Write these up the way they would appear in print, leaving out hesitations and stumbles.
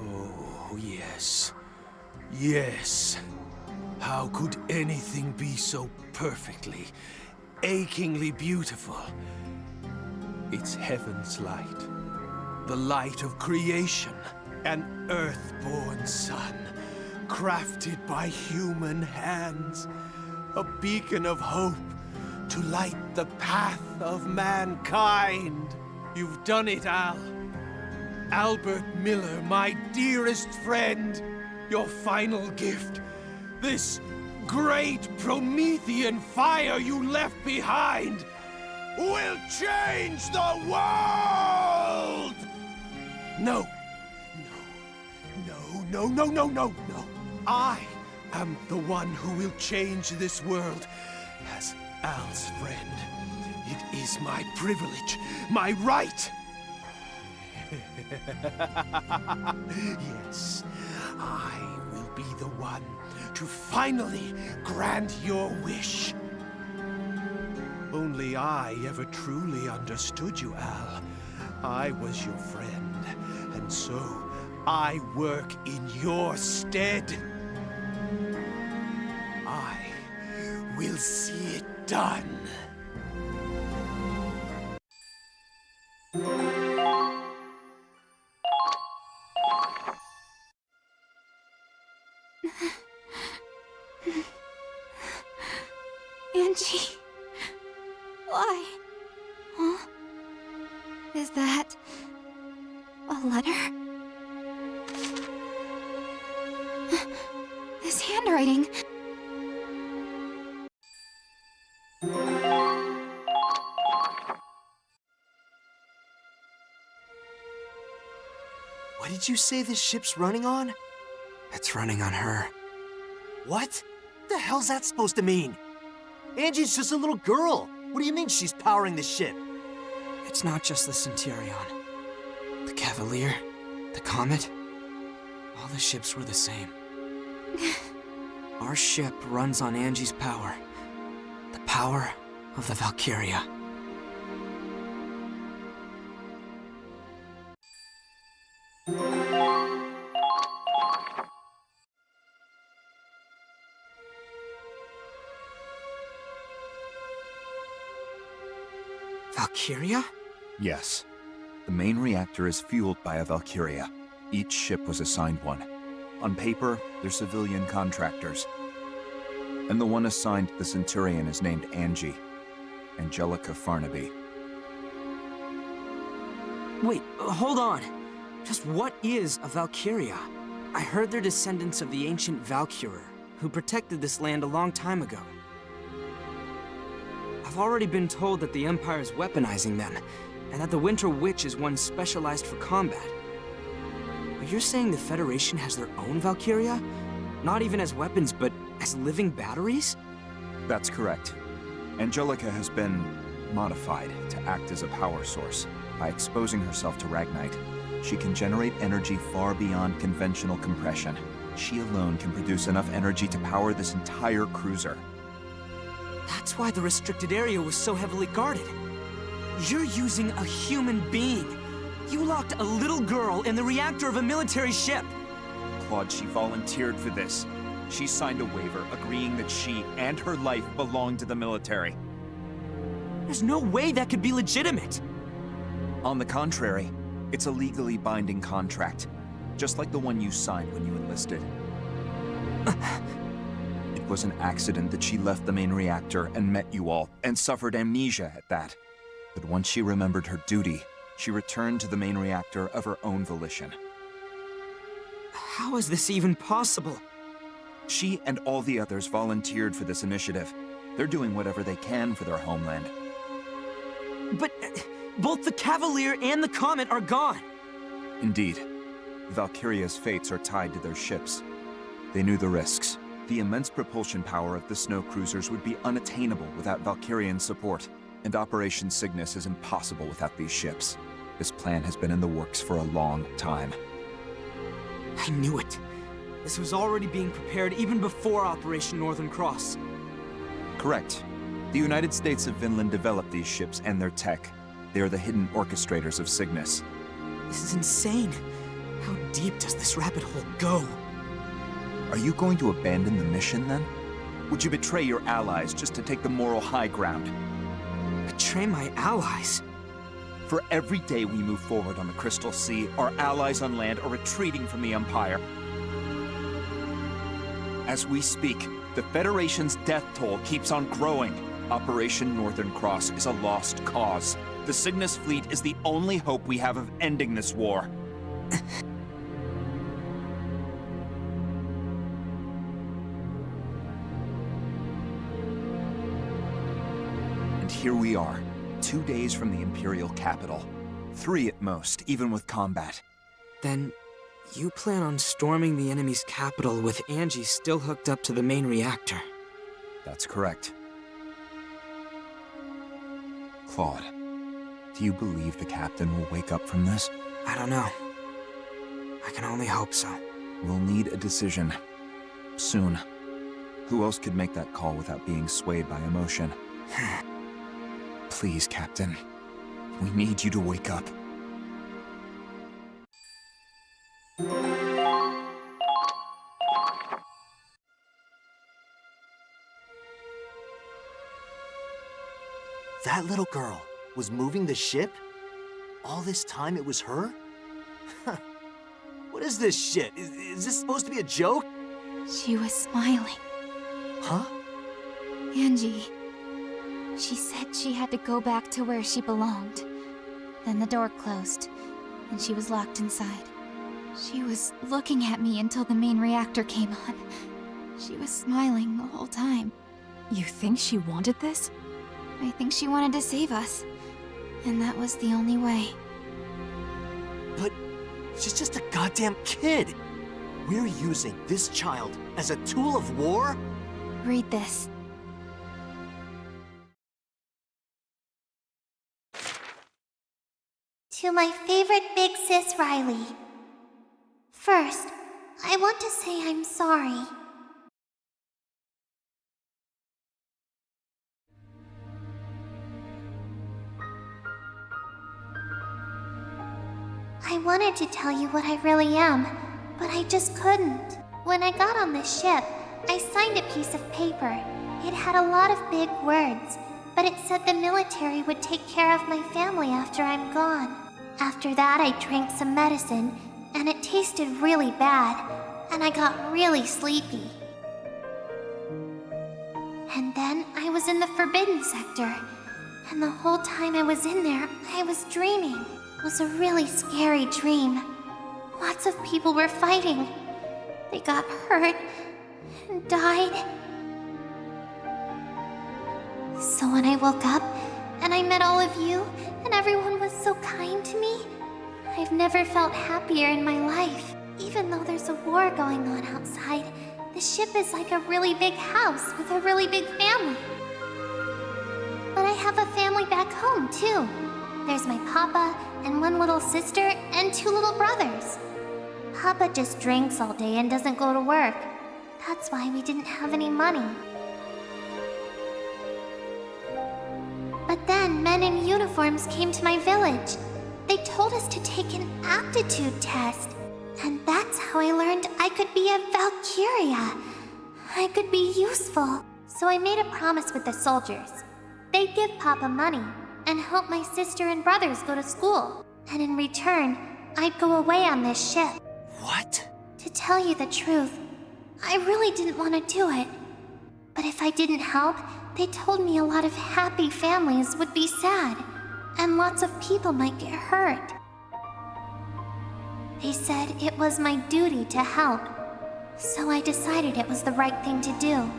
Oh, yes. Yes. How could anything be so perfectly, achingly beautiful? It's heaven's light. The light of creation. An earthborn sun, crafted by human hands. A beacon of hope to light the path of mankind. You've done it, Al. Albert Miller, my dearest friend. Your final gift. This great Promethean fire you left behind will change the world! No. No. I am the one who will change this world. As Al's friend, it is my privilege, my right. Yes, I will be the one to finally grant your wish. Only I ever truly understood you, Al. I was your friend, and so I work in your stead. I will see it done. Angie, why? Huh? Is that a letter? This handwriting. What did you say this ship's running on? It's running on her. What? The hell's that supposed to mean? Angie's just a little girl. What do you mean she's powering the ship? It's not just the Centurion. The Cavalier, the Comet, all the ships were the same. Our ship runs on Angie's power. The power of the Valkyria. Valkyria? Yes. The main reactor is fueled by a Valkyria. Each ship was assigned one. On paper, they're civilian contractors. And the one assigned to the Centurion is named Angie. Angelica Farnaby. Wait, hold on. Just what is a Valkyria? I heard they're descendants of the ancient Valkyr, who protected this land a long time ago. I've already been told that the Empire is weaponizing them, and that the Winter Witch is one specialized for combat. But you're saying the Federation has their own Valkyria? Not even as weapons, but as living batteries? That's correct. Angelica has been modified to act as a power source. By exposing herself to Ragnite, she can generate energy far beyond conventional compression. She alone can produce enough energy to power this entire cruiser. That's why the restricted area was so heavily guarded. You're using a human being. You locked a little girl in the reactor of a military ship. Claude, she volunteered for this. She signed a waiver agreeing that she and her life belong to the military. There's no way that could be legitimate. On the contrary, it's a legally binding contract, just like the one you signed when you enlisted. It was an accident that she left the main reactor and met you all, and suffered amnesia at that. But once she remembered her duty, she returned to the main reactor of her own volition. How is this even possible? She and all the others volunteered for this initiative. They're doing whatever they can for their homeland. But both the Cavalier and the Comet are gone. Indeed. Valkyria's fates are tied to their ships. They knew the risks. The immense propulsion power of the snow cruisers would be unattainable without Valkyrian support, and Operation Cygnus is impossible without these ships. This plan has been in the works for a long time. I knew it. This was already being prepared even before Operation Northern Cross. Correct. The United States of Finland developed these ships and their tech. They are the hidden orchestrators of Cygnus. This is insane. How deep does this rabbit hole go? Are you going to abandon the mission, then? Would you betray your allies just to take the moral high ground? Betray my allies? For every day we move forward on the Crystal Sea, our allies on land are retreating from the Empire. As we speak, the Federation's death toll keeps on growing. Operation Northern Cross is a lost cause. The Cygnus fleet is the only hope we have of ending this war. And here we are, 2 days from the Imperial capital. 3 at most, even with combat. Then, you plan on storming the enemy's capital with Angie still hooked up to the main reactor. That's correct. Claude, do you believe the captain will wake up from this? I don't know. I can only hope so. We'll need a decision. Soon. Who else could make that call without being swayed by emotion? Please, Captain. We need you to wake up. That little girl was moving the ship? All this time it was her? What is this shit? Is this supposed to be a joke? She was smiling. Huh? Angie. She said she had to go back to where she belonged. Then the door closed, and she was locked inside. She was looking at me until the main reactor came on. She was smiling the whole time. You think she wanted this? I think she wanted to save us. And that was the only way. But she's just a goddamn kid. We're using this child as a tool of war? Read this. To my favorite big sis Riley. First, I want to say I'm sorry. I wanted to tell you what I really am, but I just couldn't. When I got on this ship, I signed a piece of paper. It had a lot of big words, but it said the military would take care of my family after I'm gone. After that, I drank some medicine, and it tasted really bad, and I got really sleepy. And then I was in the Forbidden Sector, and the whole time I was in there, I was dreaming. It was a really scary dream. Lots of people were fighting. They got hurt and died. So when I woke up and I met all of you and everyone was so kind to me, I've never felt happier in my life. Even though there's a war going on outside, the ship is like a really big house with a really big family. But I have a family back home too. There's my papa and one little sister and 2 little brothers. Papa just drinks all day and doesn't go to work. That's why we didn't have any money. But then men in uniforms came to my village. They told us to take an aptitude test. And that's how I learned I could be a Valkyria. I could be useful. So I made a promise with the soldiers. They'd give Papa money and help my sister and brothers go to school. And in return, I'd go away on this ship. What? To tell you the truth, I really didn't want to do it. But if I didn't help, they told me a lot of happy families would be sad, and lots of people might get hurt. They said it was my duty to help, so I decided it was the right thing to do.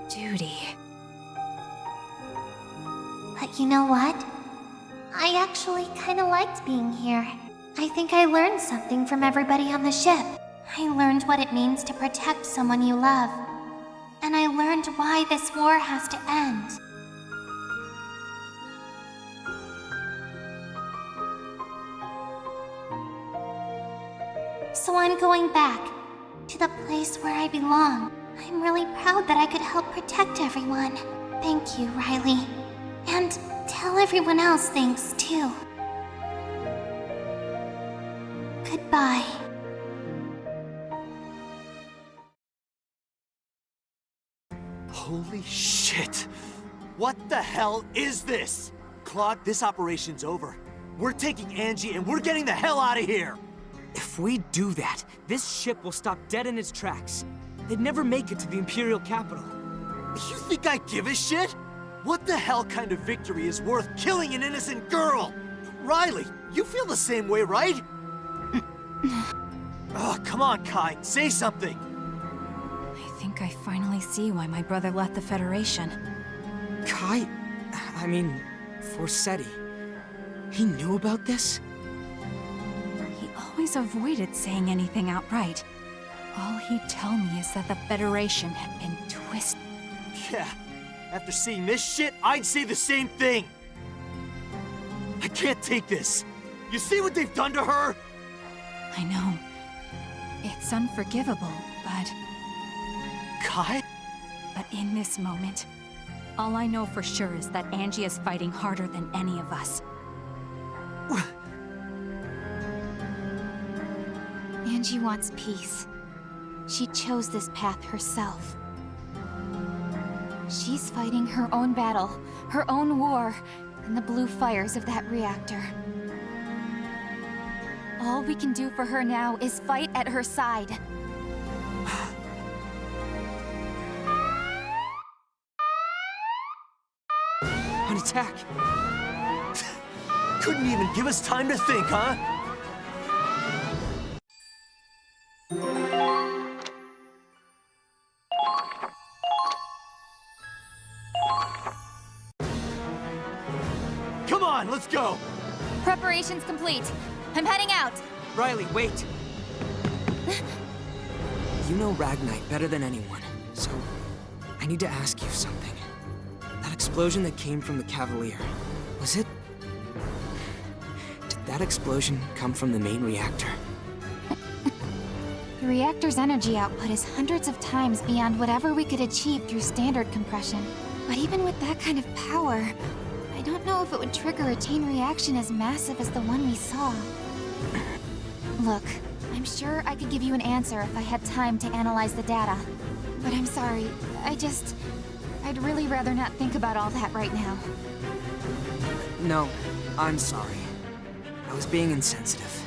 Duty. But you know what? I actually kinda liked being here. I think I learned something from everybody on the ship. I learned what it means to protect someone you love. And I learned why this war has to end. So I'm going back to the place where I belong. I'm really proud that I could help protect everyone. Thank you, Riley. And Tell everyone else thanks, too. Goodbye. Holy shit! What the hell is this? Claude, this operation's over. We're taking Angie and we're getting the hell out of here! If we do that, this ship will stop dead in its tracks. They'd never make it to the Imperial capital. You think I give a shit? What the hell kind of victory is worth killing an innocent girl? Riley, you feel the same way, right? Oh, come on, Kai, say something! I think I finally see why my brother left the Federation. Forsetti. He knew about this? He always avoided saying anything outright. All he'd tell me is that the Federation had been twisted. Yeah, after seeing this shit, I'd say the same thing! I can't take this! You see what they've done to her? I know. It's unforgivable, but Kai? in this moment, all I know for sure is that Angie is fighting harder than any of us. Angie wants peace. She chose this path herself. She's fighting her own battle, her own war, in the blue fires of that reactor. All we can do for her now is fight at her side. An attack! Couldn't even give us time to think, huh? Come on, let's go! Preparations complete. I'm heading out. Riley, wait! You know Ragnite better than anyone, so I need to ask you something. That explosion that came from the Cavalier, was it... Did that explosion come from the main reactor? The reactor's energy output is hundreds of times beyond whatever we could achieve through standard compression. But even with that kind of power, I don't know if it would trigger a chain reaction as massive as the one we saw. Look, I'm sure I could give you an answer if I had time to analyze the data. But I'm sorry, I'd really rather not think about all that right now. No, I'm sorry. I was being insensitive.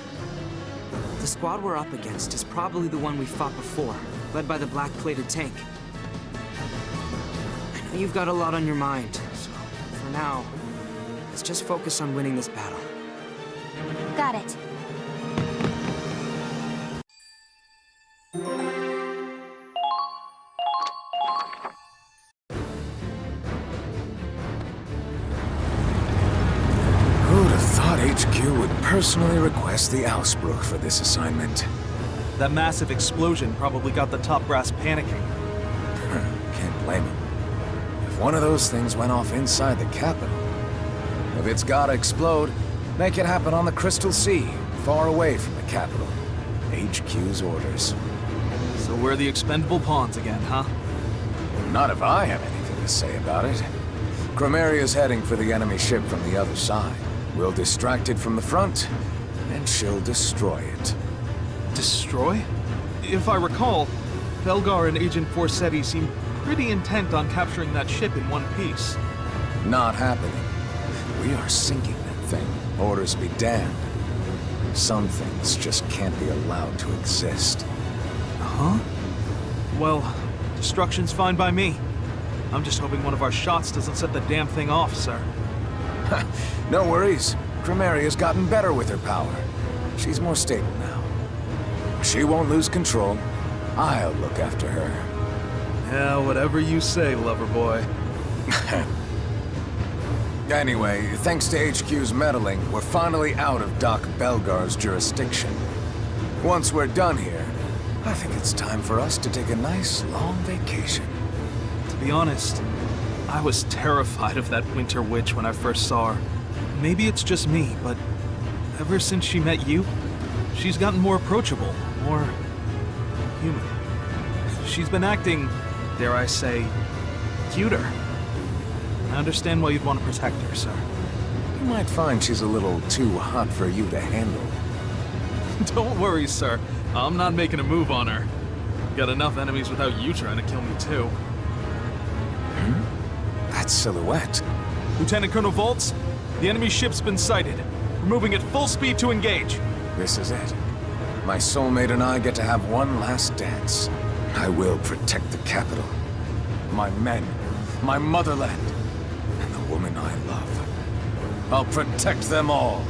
The squad we're up against is probably the one we fought before, led by the black-plated tank. I know you've got a lot on your mind, so for now, let's just focus on winning this battle. Got it. Who'd have thought HQ would personally request the Ausbruch for this assignment? That massive explosion probably got the top brass panicking. Can't blame him. If one of those things went off inside the capital, if it's gotta explode, make it happen on the Crystal Sea, far away from the capital. HQ's orders. So we're the expendable pawns again, huh? Not if I have anything to say about it. Chromaria's heading for the enemy ship from the other side. We'll distract it from the front, and she'll destroy it. Destroy? If I recall, Belgar and Agent Forsetti seemed pretty intent on capturing that ship in one piece. Not happening. We are sinking that thing. Orders be damned. Some things just can't be allowed to exist. Huh? Well, destruction's fine by me. I'm just hoping one of our shots doesn't set the damn thing off, sir. No worries. Chromaria's gotten better with her power. She's more stable now. She won't lose control. I'll look after her. Yeah, whatever you say, lover boy. Anyway, thanks to HQ's meddling, we're finally out of Doc Belgar's jurisdiction. Once we're done here, I think it's time for us to take a nice, long vacation. To be honest, I was terrified of that Winter Witch when I first saw her. Maybe it's just me, but ever since she met you, she's gotten more approachable, more human. She's been acting, dare I say, cuter. I understand why you'd want to protect her, sir. You might find she's a little too hot for you to handle. Don't worry, sir. I'm not making a move on her. Got enough enemies without you trying to kill me, too. That silhouette. Lieutenant Colonel Volts, the enemy ship's been sighted. We're moving at full speed to engage. This is it. My soulmate and I get to have one last dance. I will protect the capital. My men, my motherland, and the woman I love. I'll protect them all.